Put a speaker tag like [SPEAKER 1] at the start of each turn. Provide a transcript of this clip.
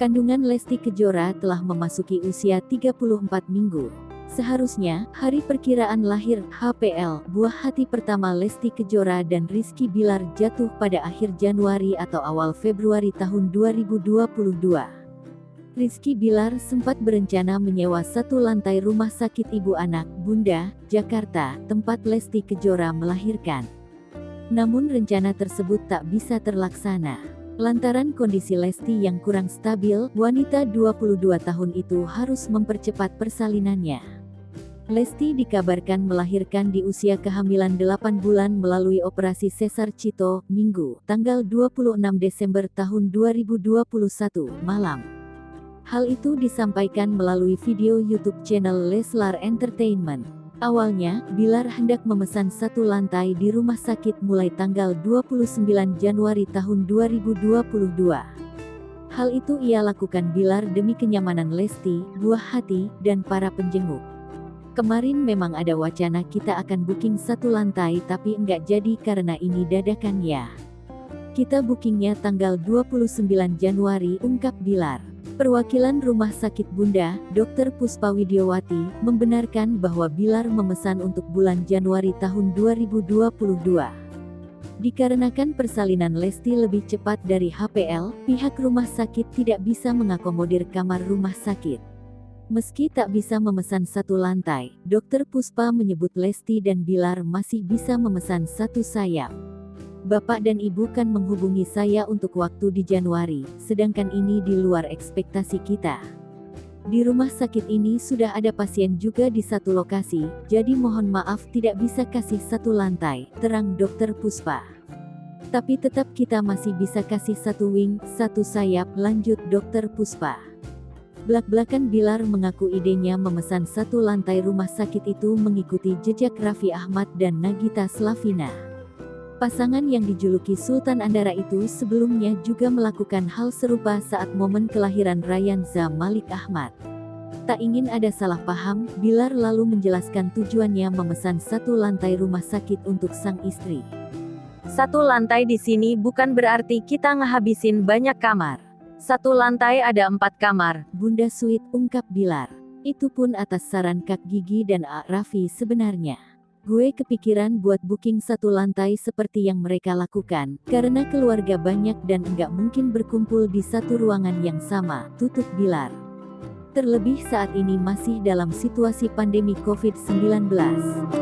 [SPEAKER 1] Kandungan Lesti Kejora telah memasuki usia 34 minggu. Seharusnya, hari perkiraan lahir HPL, buah hati pertama Lesti Kejora dan Rizky Bilar jatuh pada akhir Januari atau awal Februari tahun 2022. Rizky Bilar sempat berencana menyewa satu lantai rumah sakit ibu anak, Bunda, Jakarta, tempat Lesti Kejora melahirkan. Namun rencana tersebut tak bisa terlaksana. Lantaran kondisi Lesti yang kurang stabil, wanita 22 tahun itu harus mempercepat persalinannya. Lesti dikabarkan melahirkan di usia kehamilan 8 bulan melalui operasi sesar Cito, Minggu, tanggal 26 Desember tahun 2021, malam. Hal itu disampaikan melalui video YouTube channel Leslar Entertainment. Awalnya, Bilar hendak memesan satu lantai di rumah sakit mulai tanggal 29 Januari tahun 2022. Hal itu ia lakukan Bilar demi kenyamanan Lesti, buah hati, dan para penjenguk. Kemarin memang ada wacana kita akan booking satu lantai tapi enggak jadi karena ini dadakan ya. Kita bookingnya tanggal 29 Januari, ungkap Bilar. Perwakilan Rumah Sakit Bunda, Dr. Puspa Widiawati, membenarkan bahwa Bilar memesan untuk bulan Januari tahun 2022. Dikarenakan persalinan Lesti lebih cepat dari HPL, pihak rumah sakit tidak bisa mengakomodir kamar rumah sakit. Meski tak bisa memesan satu lantai, Dr. Puspa menyebut Lesti dan Bilar masih bisa memesan satu sayap. Bapak dan ibu kan menghubungi saya untuk waktu di Januari, sedangkan ini di luar ekspektasi kita. Di rumah sakit ini sudah ada pasien juga di satu lokasi, jadi mohon maaf tidak bisa kasih satu lantai, terang Dr. Puspa. Tapi tetap kita masih bisa kasih satu wing, satu sayap, lanjut Dr. Puspa. Belak-belakan Bilar mengaku idenya memesan satu lantai rumah sakit itu mengikuti jejak Raffi Ahmad dan Nagita Slavina. Pasangan yang dijuluki Sultan Andara itu sebelumnya juga melakukan hal serupa saat momen kelahiran Ryan Malik Ahmad. Tak ingin ada salah paham, Bilar lalu menjelaskan tujuannya memesan satu lantai rumah sakit untuk sang istri.
[SPEAKER 2] Satu lantai di sini bukan berarti kita ngehabisin banyak kamar. Satu lantai ada 4 kamar,
[SPEAKER 1] Bunda Suite, ungkap Bilar. Itu pun atas saran Kak Gigi dan A. Raffi sebenarnya. Gue kepikiran buat booking satu lantai seperti yang mereka lakukan, karena keluarga banyak dan enggak mungkin berkumpul di satu ruangan yang sama, tutup Bilar. Terlebih saat ini masih dalam situasi pandemi COVID-19.